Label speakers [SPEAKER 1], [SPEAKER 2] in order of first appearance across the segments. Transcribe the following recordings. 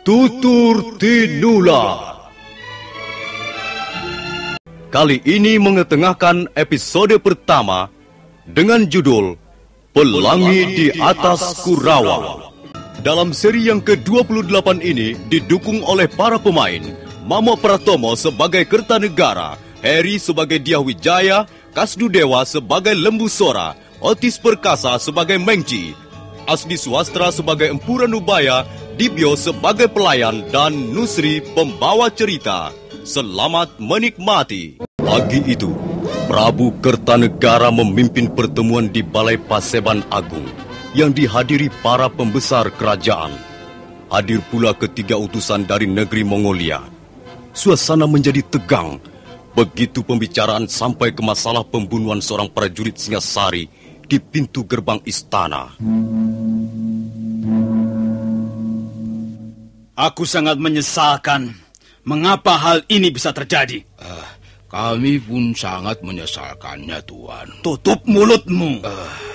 [SPEAKER 1] Tutur Tinula. Kali ini mengetengahkan episode pertama dengan judul Pelangi di Atas Kurawa. Dalam seri yang ke-28 ini didukung oleh para pemain Mamo Pratomo sebagai Kertanegara, Heri sebagai Dyah Wijaya, Kasdu Dewa sebagai Lembu Sora, Otis Perkasa sebagai Mengci, Asdi Swastra sebagai Empu Ranubaya, Dibyo sebagai pelayan, dan Nusri pembawa cerita. Selamat menikmati. Pagi itu, Prabu Kertanegara memimpin pertemuan di Balai Paseban Agung yang dihadiri para pembesar kerajaan. Hadir pula ketiga utusan dari negeri Mongolia. Suasana menjadi tegang begitu pembicaraan sampai ke masalah pembunuhan seorang prajurit Singasari di pintu gerbang istana.
[SPEAKER 2] Aku sangat menyesalkan mengapa hal ini bisa terjadi.
[SPEAKER 3] Kami pun sangat menyesalkannya, Tuan.
[SPEAKER 2] Tutup mulutmu.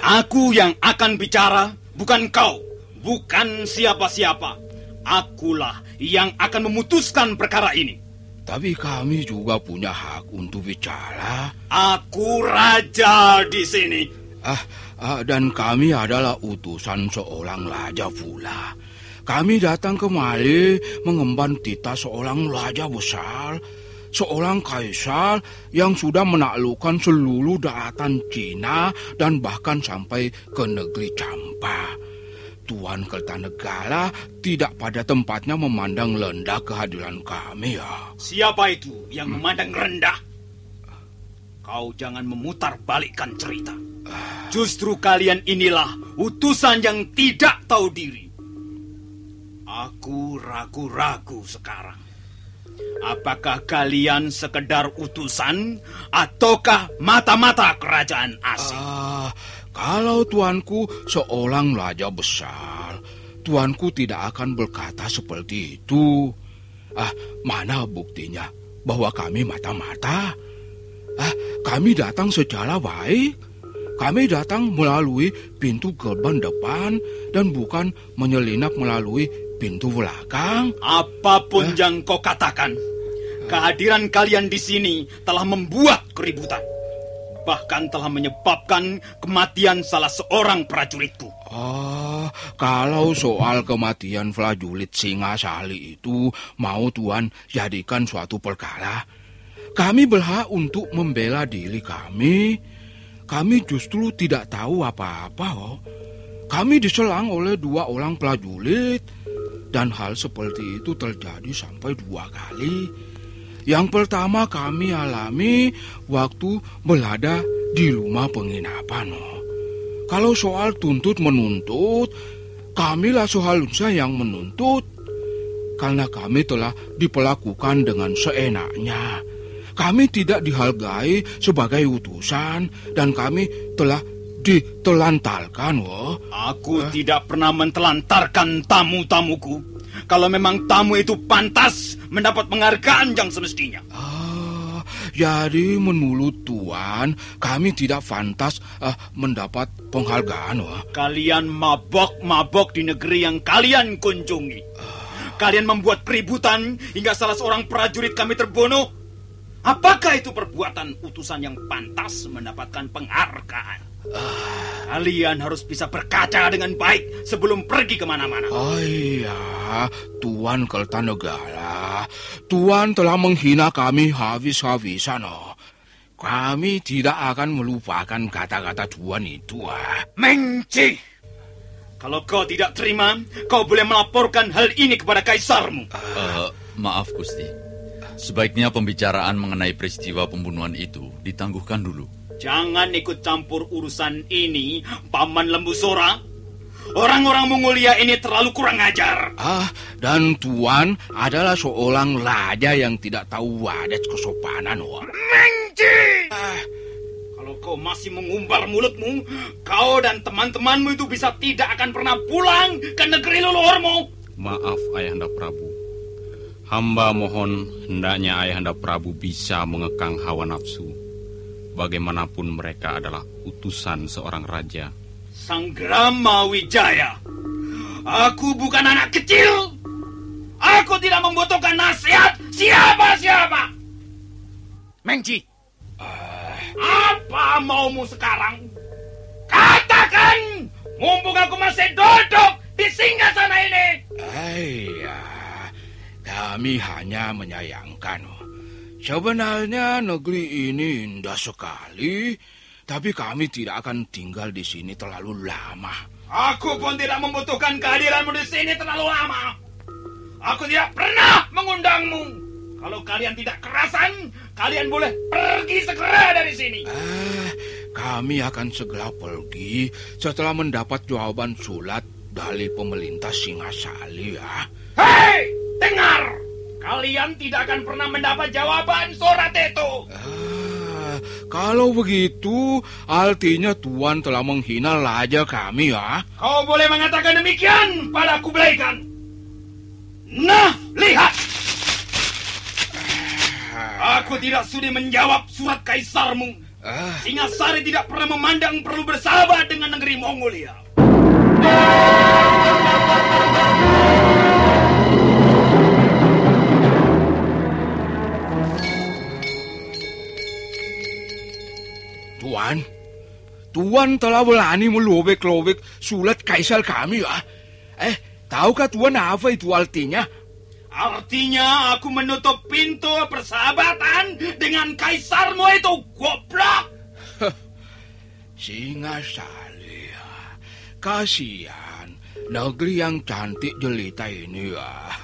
[SPEAKER 2] Aku yang akan bicara, bukan kau. Bukan siapa-siapa. Akulah yang akan memutuskan perkara ini.
[SPEAKER 3] Tapi kami juga punya hak untuk bicara.
[SPEAKER 2] Aku raja di sini.
[SPEAKER 3] Dan kami adalah utusan seorang raja pula. Kami datang kemari mengemban titah seorang raja besar, seorang kaisar yang sudah menaklukkan seluruh daratan Cina dan bahkan sampai ke negeri Campa. Tuan Kertanegara tidak pada tempatnya memandang rendah kehadiran kami, ya.
[SPEAKER 2] Siapa itu yang memandang rendah? Kau jangan memutar balikkan cerita. Justru kalian inilah utusan yang tidak tahu diri. Aku ragu-ragu sekarang. Apakah kalian sekedar utusan ataukah mata-mata kerajaan asing?
[SPEAKER 3] Kalau tuanku seorang raja besar, tuanku tidak akan berkata seperti itu. Mana buktinya bahwa kami mata-mata? Kami datang secara baik. Kami datang melalui pintu gerbang depan dan bukan menyelinap melalui pintu belakang.
[SPEAKER 2] Apapun yang kau katakan, kehadiran kalian di sini telah membuat keributan. Bahkan telah menyebabkan kematian salah seorang prajuritku.
[SPEAKER 3] Kalau soal kematian prajurit Singasari itu mau Tuan jadikan suatu perkara, kami berhak untuk membela diri kami. Kami justru tidak tahu apa-apa. Kami diserang oleh 2 orang prajurit. Dan hal seperti itu terjadi sampai 2 kali. Yang pertama kami alami waktu berada di rumah penginapan. Kalau soal tuntut-menuntut, kamilah seharusnya yang menuntut. Karena kami telah diperlakukan dengan seenaknya. Kami tidak dihargai sebagai utusan dan kami telah ditelantarkan.
[SPEAKER 2] Aku tidak pernah mentelantarkan tamu-tamuku. Kalau memang tamu itu pantas mendapat penghargaan yang semestinya.
[SPEAKER 3] Jadi menurut Tuan, kami tidak pantas mendapat penghargaan.
[SPEAKER 2] Kalian mabok-mabok di negeri yang kalian kunjungi. Kalian membuat keributan hingga salah seorang prajurit kami terbunuh. Apakah itu perbuatan utusan yang pantas mendapatkan penghargaan? Kalian harus bisa berkaca dengan baik sebelum pergi kemana-mana.
[SPEAKER 3] Iya, Tuan Kertanegara, Tuan telah menghina kami habis-habisan. Kami tidak akan melupakan kata-kata Tuan itu.
[SPEAKER 2] Mengci! Kalau kau tidak terima, kau boleh melaporkan hal ini kepada kaisarmu.
[SPEAKER 4] Maaf, Gusti. Sebaiknya pembicaraan mengenai peristiwa pembunuhan itu ditangguhkan dulu.
[SPEAKER 2] Jangan ikut campur urusan ini, Paman Lembu Sora. Orang-orang Mongolia ini terlalu kurang ajar.
[SPEAKER 3] Dan Tuan adalah seorang raja yang tidak tahu wadas kesopanan.
[SPEAKER 2] Mengci! Kalau kau masih mengumbar mulutmu, kau dan teman-temanmu itu bisa tidak akan pernah pulang ke negeri leluhurmu.
[SPEAKER 5] Maaf, Ayahanda Prabu. Hamba mohon hendaknya Ayahanda Prabu bisa mengekang hawa nafsu. Bagaimanapun mereka adalah utusan seorang raja.
[SPEAKER 2] Sanggrama Wijaya, aku bukan anak kecil. Mengci, apa maumu sekarang? Katakan, mumpung aku masih duduk di singgasana ini.
[SPEAKER 3] Iya, kami hanya menyayangkan. Sebenarnya negeri ini indah sekali, tapi kami tidak akan tinggal di sini terlalu lama.
[SPEAKER 2] Aku pun tidak membutuhkan kehadiranmu di sini terlalu lama. Aku tidak pernah mengundangmu. Kalau kalian tidak kerasan, kalian boleh pergi segera dari sini.
[SPEAKER 3] Kami akan segera pergi setelah mendapat jawaban surat dari pemerintah Singasali ya.
[SPEAKER 2] Hei, dengar! Kalian tidak akan pernah mendapat jawaban surat itu.
[SPEAKER 3] Kalau begitu, artinya Tuan telah menghina raja kami ya.
[SPEAKER 2] Kau boleh mengatakan demikian pada Kublai Khan. Nah, lihat! Aku tidak sudi menjawab surat kaisarmu. Singasari tidak pernah memandang perlu bersahabat dengan negeri Mongolia.
[SPEAKER 3] Tuan telah berani melobek-lobek surat kaisar kami ya. Tahukah Tuan apa itu artinya?
[SPEAKER 2] Artinya aku menutup pintu persahabatan dengan kaisarmu itu, goblok!
[SPEAKER 3] Singasali ya. Kasihan negeri yang cantik jelita ini ya.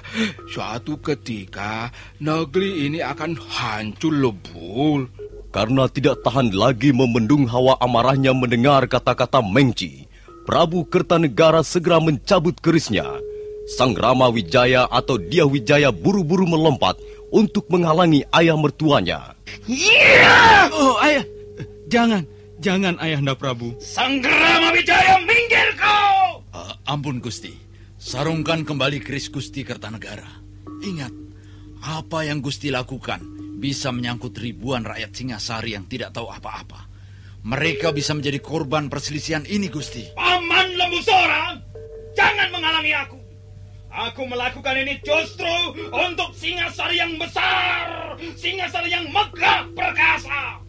[SPEAKER 3] Suatu ketika negeri ini akan hancur lebur.
[SPEAKER 1] Karena tidak tahan lagi membendung hawa amarahnya mendengar kata-kata Mengci, Prabu Kertanegara segera mencabut kerisnya. Sang Rama Wijaya atau Dyah Wijaya buru-buru melompat untuk menghalangi ayah mertuanya.
[SPEAKER 6] Oh, ayah. Jangan Ayahanda Prabu.
[SPEAKER 2] Sang Rama Wijaya, minggir kau!
[SPEAKER 4] Ampun Gusti, sarungkan kembali keris Gusti Kertanegara. Ingat, apa yang Gusti lakukan bisa menyangkut ribuan rakyat Singasari yang tidak tahu apa-apa. Mereka bisa menjadi korban perselisihan ini, Gusti.
[SPEAKER 2] Paman Lembu Sora, jangan menghalangi aku. Aku melakukan ini justru untuk Singasari yang besar, Singasari yang megah perkasa.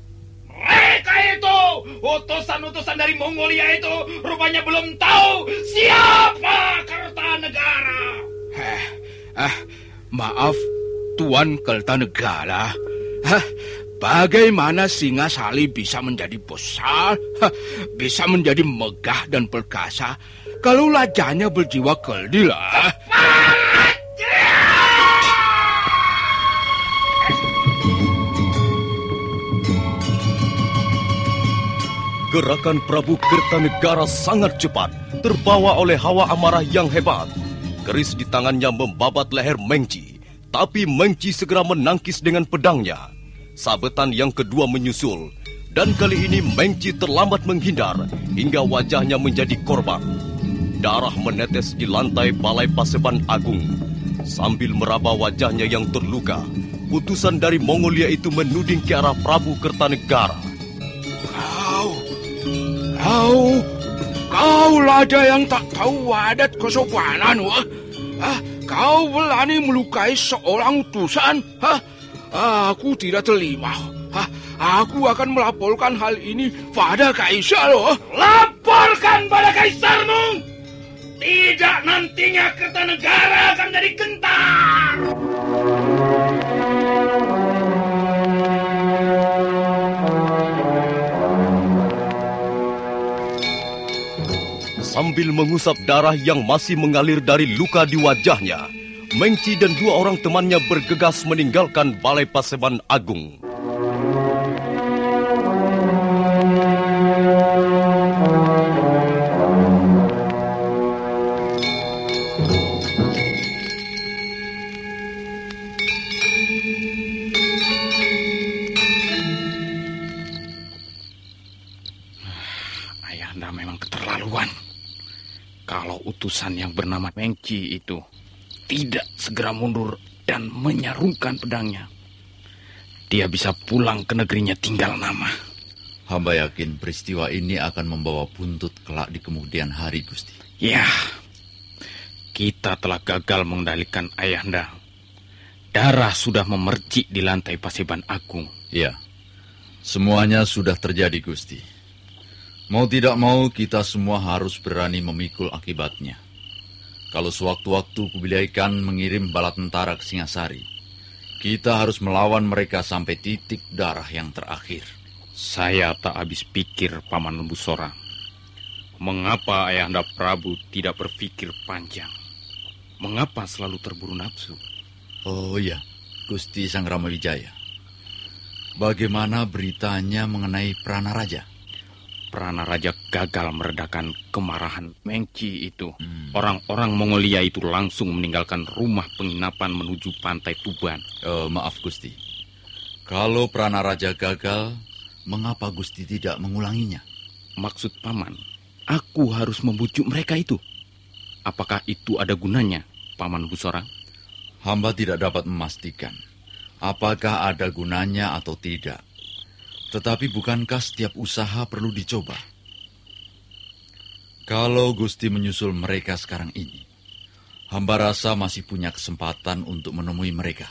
[SPEAKER 2] Mereka itu, utusan-utusan dari Mongolia itu, rupanya belum tahu siapa Kertanegara.
[SPEAKER 3] Maaf, Tuan Kertanegara. Bagaimana Singasari bisa menjadi besar, bisa menjadi megah dan perkasa kalau rajanya berjiwa kerdil?
[SPEAKER 1] Gerakan Prabu Kertanegara sangat cepat, terbawa oleh hawa amarah yang hebat. Keris di tangannya membabat leher Mengci, tapi Mengci segera menangkis dengan pedangnya. Sabetan yang kedua menyusul, dan kali ini Mengci terlambat menghindar hingga wajahnya menjadi korban. Darah menetes di lantai Balai Paseban Agung. Sambil meraba wajahnya yang terluka, utusan dari Mongolia itu menuding ke arah Prabu Kertanegara.
[SPEAKER 3] Kau raja yang tak tahu adat kesopanan, wah. Kau berani melukai seorang utusan? Aku tidak terima. Aku akan melaporkan hal ini pada kaisar, loh.
[SPEAKER 2] Laporkan pada kaisarmu. Tidak, nantinya Kertanegara akan jadi gentar.
[SPEAKER 1] Sambil mengusap darah yang masih mengalir dari luka di wajahnya, Mengci dan dua orang temannya bergegas meninggalkan Balai Paseban Agung.
[SPEAKER 5] Ayahanda memang keterlaluan. Kalau utusan yang bernama Mengci itu tidak segera mundur dan menyarungkan pedangnya, dia bisa pulang ke negerinya tinggal nama.
[SPEAKER 4] Hamba yakin peristiwa ini akan membawa buntut kelak di kemudian hari, Gusti.
[SPEAKER 5] Ya, kita telah gagal mengendalikan Ayahanda. Darah sudah memercik di lantai Paseban Agung.
[SPEAKER 4] Ya. Semuanya sudah terjadi, Gusti. Mau tidak mau, kita semua harus berani memikul akibatnya. Kalau sewaktu-waktu Kubilai Khan mengirim bala tentara ke Singasari, kita harus melawan mereka sampai titik darah yang terakhir.
[SPEAKER 5] Saya tak habis pikir, Paman Lembu Sora. Mengapa Ayahanda Prabu tidak berpikir panjang? Mengapa selalu terburu nafsu?
[SPEAKER 4] Oh iya, Gusti Sang Ramawijaya. Bagaimana beritanya mengenai Pranaraja?
[SPEAKER 5] Pranaraja gagal meredakan kemarahan Mengki itu. Orang-orang Mongolia itu langsung meninggalkan rumah penginapan menuju pantai Tuban.
[SPEAKER 4] Maaf, Gusti. Kalau Pranaraja gagal, mengapa Gusti tidak mengulanginya?
[SPEAKER 5] Maksud Paman, aku harus membujuk mereka itu. Apakah itu ada gunanya, Paman Busora?
[SPEAKER 4] Hamba tidak dapat memastikan apakah ada gunanya atau tidak. Tetapi bukankah setiap usaha perlu dicoba? Kalau Gusti menyusul mereka sekarang ini, hamba rasa masih punya kesempatan untuk menemui mereka.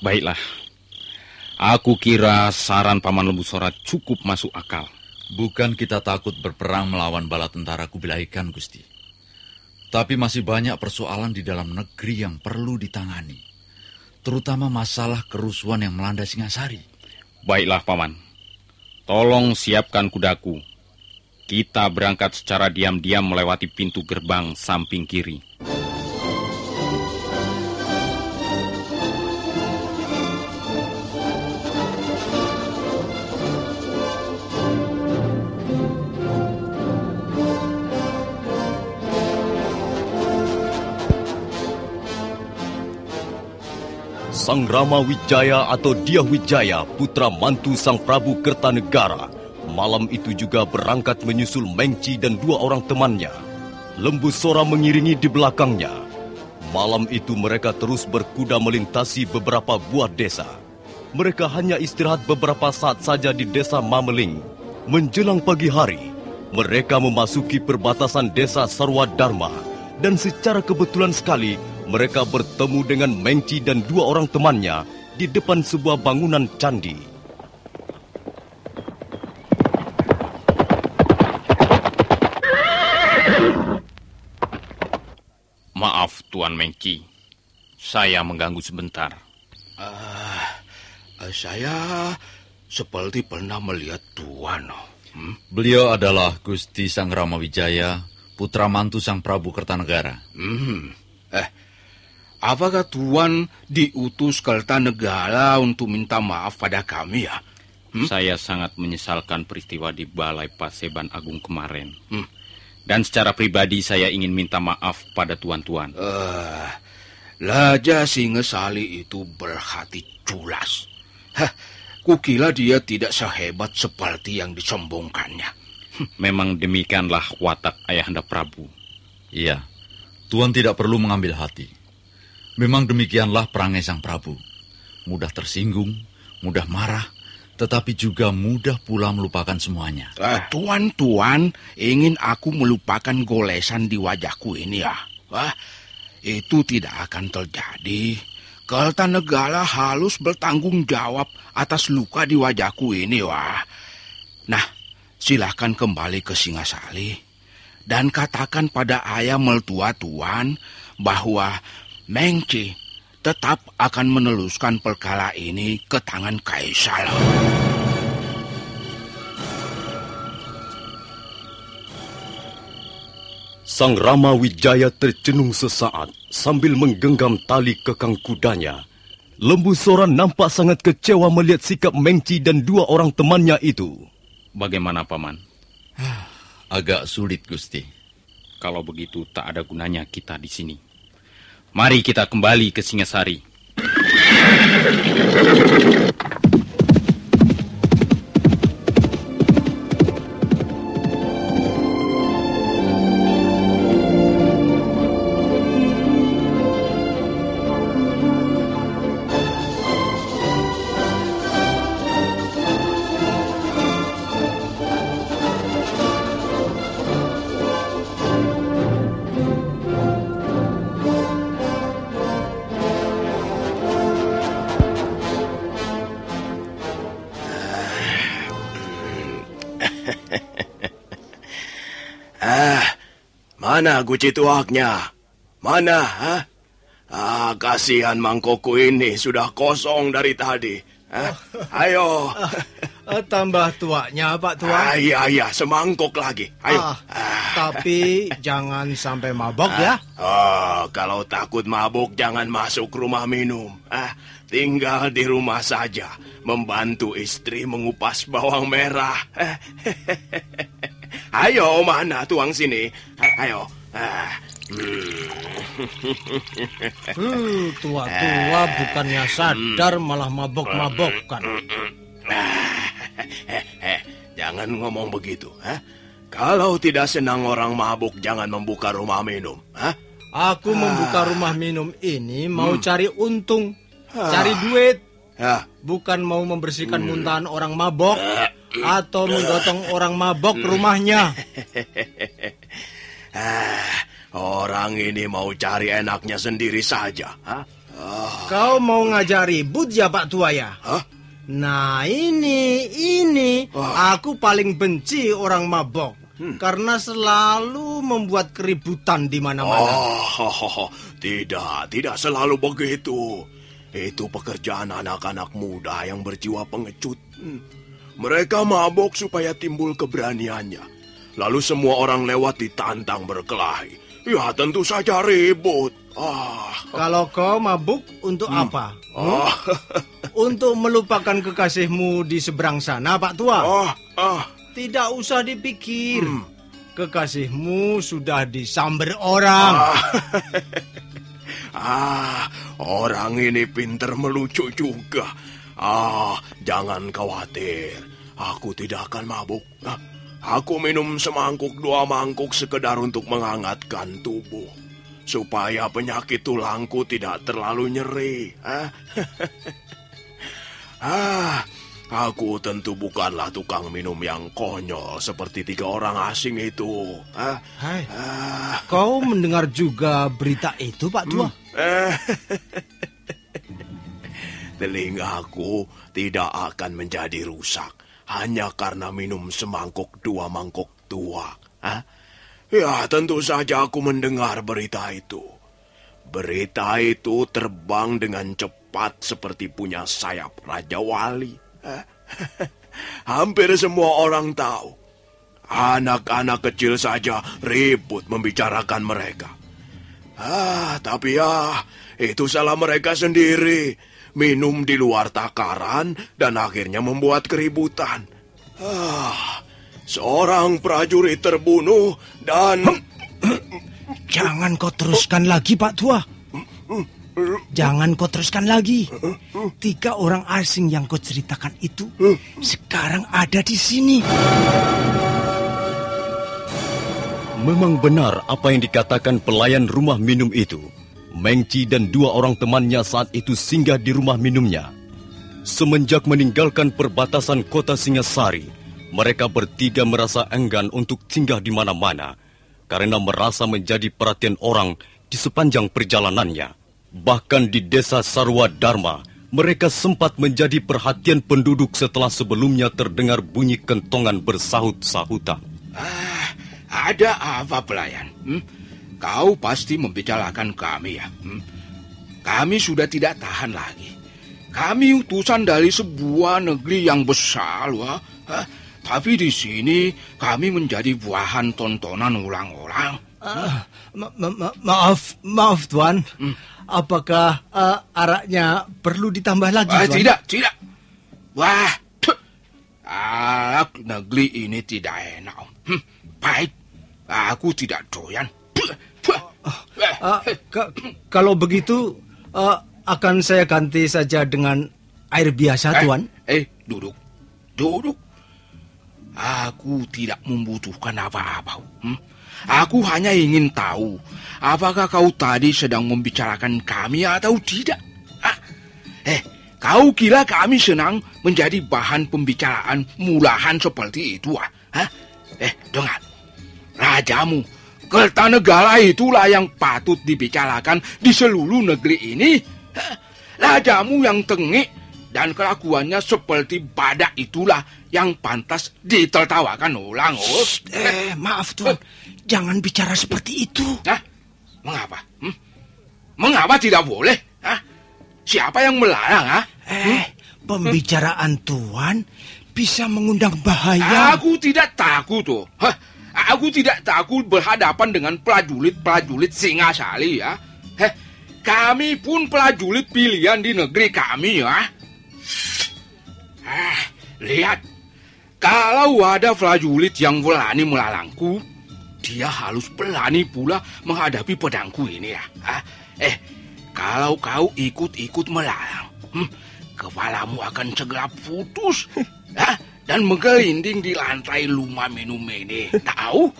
[SPEAKER 5] Baiklah. Aku kira saran Paman Lembu Sora cukup masuk akal.
[SPEAKER 4] Bukan kita takut berperang melawan bala tentara Kubilai Khan, Gusti. Tapi masih banyak persoalan di dalam negeri yang perlu ditangani. Terutama masalah kerusuhan yang melanda Singasari.
[SPEAKER 5] Baiklah, Paman. Tolong siapkan kudaku. Kita berangkat secara diam-diam melewati pintu gerbang samping kiri.
[SPEAKER 1] Sang Rama Wijaya atau Dyah Wijaya, putra mantu Sang Prabu Kertanegara, malam itu juga berangkat menyusul Mengci dan 2 orang temannya. Lembu Sora mengiringi di belakangnya. Malam itu mereka terus berkuda melintasi beberapa buah desa. Mereka hanya istirahat beberapa saat saja di desa Mameling. Menjelang pagi hari, mereka memasuki perbatasan desa Sarwadharma. Dan secara kebetulan sekali, mereka bertemu dengan Mengci dan 2 orang temannya di depan sebuah bangunan candi.
[SPEAKER 5] Maaf, Tuan Mengci. Saya mengganggu sebentar.
[SPEAKER 3] Saya seperti pernah melihat Tuan.
[SPEAKER 4] Beliau adalah Gusti Sang Ramawijaya, putra mantu Sang Prabu Kertanegara.
[SPEAKER 3] Apakah Tuan diutus Kertanegara untuk minta maaf pada kami ya?
[SPEAKER 5] Saya sangat menyesalkan peristiwa di Balai Paseban Agung kemarin. Dan secara pribadi saya ingin minta maaf pada tuan-tuan.
[SPEAKER 3] Raja Singasari itu berhati culas. Kukira dia tidak sehebat seperti yang disombongkannya.
[SPEAKER 5] Memang demikianlah watak Ayahanda Prabu.
[SPEAKER 4] Iya, Tuan tidak perlu mengambil hati. Memang demikianlah perangai Sang Prabu. Mudah tersinggung, mudah marah, tetapi juga mudah pula melupakan semuanya.
[SPEAKER 3] Tuan ingin aku melupakan golesan di wajahku ini ya? Itu tidak akan terjadi. Kertanegara harus bertanggung jawab atas luka di wajahku ini, wah. Nah, silahkan kembali ke Singasari dan katakan pada ayah mertua Tuan bahwa Mengci tetap akan meneruskan perkara ini ke tangan Kaisar.
[SPEAKER 1] Sang Rama Wijaya tercenung sesaat sambil menggenggam tali kekang kudanya. Lembu Sora nampak sangat kecewa melihat sikap Mengci dan 2 orang temannya itu.
[SPEAKER 5] Bagaimana, Paman?
[SPEAKER 4] Agak sulit, Gusti.
[SPEAKER 5] Kalau begitu tak ada gunanya kita di sini. Mari kita kembali ke Singasari.
[SPEAKER 7] Mana guci tuaknya? Mana, ha? Kasihan mangkokku ini sudah kosong dari tadi. Ayo.
[SPEAKER 8] Tambah tuanya, Pak Tua.
[SPEAKER 7] Iya, semangkok lagi. Ayo.
[SPEAKER 8] Tapi jangan sampai mabok ya.
[SPEAKER 7] Kalau takut mabuk jangan masuk rumah minum. Tinggal di rumah saja, membantu istri mengupas bawang merah. Ayo, mana tuang sini? Ayo.
[SPEAKER 8] Tua-tua bukannya sadar malah mabok-mabokkan.
[SPEAKER 7] Jangan ngomong begitu. Kalau tidak senang orang mabuk, jangan membuka rumah minum.
[SPEAKER 8] Aku membuka rumah minum ini mau cari untung, cari duit. Bukan mau membersihkan muntahan orang mabok atau menggotong orang mabok ke rumahnya.
[SPEAKER 7] Orang ini mau cari enaknya sendiri saja.
[SPEAKER 8] Kau mau ngajak ribut ya, Pak Tua ya? Nah ini aku paling benci orang mabok karena selalu membuat keributan di mana-mana.
[SPEAKER 7] Tidak selalu begitu. Itu pekerjaan anak-anak muda yang berjiwa pengecut. Mereka mabok supaya timbul keberaniannya. Lalu semua orang lewat ditantang berkelahi. Ya tentu saja ribut.
[SPEAKER 8] Kalau kau mabuk untuk apa? Untuk melupakan kekasihmu di seberang sana, Pak Tua? Tidak usah dipikir. Kekasihmu sudah disamber orang.
[SPEAKER 7] Orang ini pintar melucu juga. Jangan khawatir. Aku tidak akan mabuk. Aku minum semangkuk 2 mangkuk sekedar untuk menghangatkan tubuh. Supaya penyakit tulangku tidak terlalu nyeri. Aku tentu bukanlah tukang minum yang konyol seperti 3 orang asing itu.
[SPEAKER 8] Hai, kau mendengar juga berita itu, Pak Tua?
[SPEAKER 7] Telingaku tidak akan menjadi rusak hanya karena minum semangkuk 2 mangkok tuak. Ya, tentu saja aku mendengar berita itu. Berita itu terbang dengan cepat seperti punya sayap Raja Wali. Hampir semua orang tahu. Anak-anak kecil saja ribut membicarakan mereka. Tapi itu salah mereka sendiri. Minum di luar takaran dan akhirnya membuat keributan. Seorang prajurit terbunuh dan...
[SPEAKER 8] Jangan kau teruskan lagi, Pak Tua. Jangan kau teruskan lagi. 3 orang asing yang kau ceritakan itu sekarang ada di sini.
[SPEAKER 1] Memang benar apa yang dikatakan pelayan rumah minum itu. Mengci dan 2 orang temannya saat itu singgah di rumah minumnya. Semenjak meninggalkan perbatasan kota Singasari, mereka bertiga merasa enggan untuk singgah di mana-mana karena merasa menjadi perhatian orang di sepanjang perjalanannya. Bahkan di desa Sarwa Dharma, mereka sempat menjadi perhatian penduduk setelah sebelumnya terdengar bunyi kentongan bersahut-sahutan.
[SPEAKER 3] Ada apa, pelayan? Kau pasti membicarakan kami ya. Kami sudah tidak tahan lagi. Kami utusan dari sebuah negeri yang besar, wah. Tapi di sini kami menjadi buahan tontonan orang-orang.
[SPEAKER 8] Maaf Tuan. Apakah araknya perlu ditambah lagi, Tuan?
[SPEAKER 3] Tidak. Wah, arak negeri ini tidak enak. Baik, aku tidak doyan.
[SPEAKER 8] Kalau begitu, akan saya ganti saja dengan air biasa, Tuan.
[SPEAKER 3] Duduk. Aku tidak membutuhkan apa-apa. Aku hanya ingin tahu, apakah kau tadi sedang membicarakan kami atau tidak? Kau kira kami senang menjadi bahan pembicaraan murahan seperti itu? Dengar, rajamu, Kertanegara itulah yang patut dibicarakan di seluruh negeri ini. Rajamu yang tengik dan kelakuannya seperti badak itulah yang pantas ditertawakan orang.
[SPEAKER 8] Maaf Tuan, jangan bicara seperti itu.
[SPEAKER 3] Hah? Mengapa? Mengapa tidak boleh? Hah? Siapa yang melarang?
[SPEAKER 8] Pembicaraan Tuan bisa mengundang bahaya.
[SPEAKER 3] Aku tidak takut tuh. Aku tidak takut berhadapan dengan prajurit-prajurit Singasari ya. Kami pun prajurit pilihan di negeri kami ya. Lihat, kalau ada prajurit yang berani melalangku, dia harus berani pula menghadapi pedangku ini ya. Kalau kau ikut-ikut melalang, kepalamu akan segera putus dan menggelinding di lantai rumah minum ini. Tahu?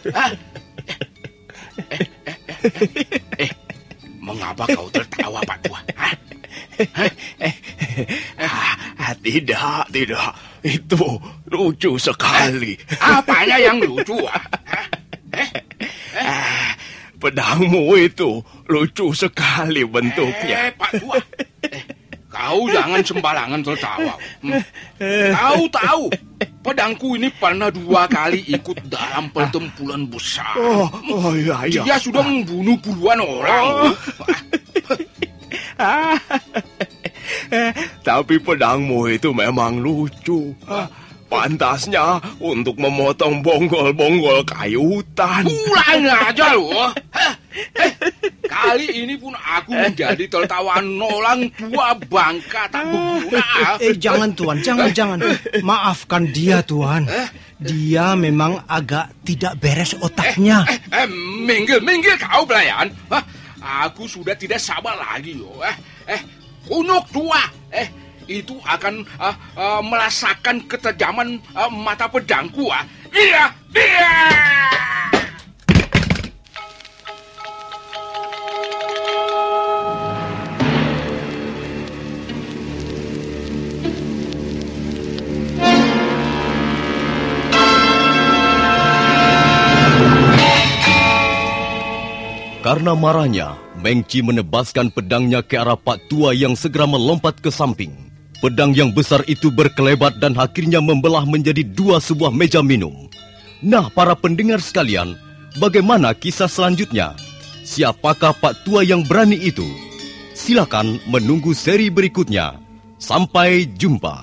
[SPEAKER 3] Mengapa kau tertawa, Pak Tua?
[SPEAKER 7] Tidak. Itu lucu sekali.
[SPEAKER 3] Apanya yang lucu?
[SPEAKER 7] Pedangmu itu lucu sekali bentuknya.
[SPEAKER 3] Pak Tua, kau jangan sembarangan tertawa. Kau tahu, pedangku ini pernah 2 kali ikut dalam pertempuran besar.
[SPEAKER 7] Iya.
[SPEAKER 3] Dia sudah membunuh puluhan orang.
[SPEAKER 7] Tapi pedangmu itu memang lucu. Pantasnya untuk memotong bonggol-bonggol kayu hutan.
[SPEAKER 3] Kurang aja loh. Kali ini pun aku menjadi tertawaan orang tua bangka tak berguna.
[SPEAKER 8] Jangan Tuan, jangan. Maafkan dia Tuan. Dia memang agak tidak beres otaknya.
[SPEAKER 3] Minggir kau pelayan. Aku sudah tidak sabar lagi loh. Kunuk tua. Itu akan merasakan ketajaman mata pedangku. Dia.
[SPEAKER 1] Karena marahnya, Mengci menebaskan pedangnya ke arah Pak Tua yang segera melompat ke samping. Pedang yang besar itu berkelebat dan akhirnya membelah menjadi 2 sebuah meja minum. Nah, para pendengar sekalian, bagaimana kisah selanjutnya? Siapakah Pak Tua yang berani itu? Silakan menunggu seri berikutnya. Sampai jumpa.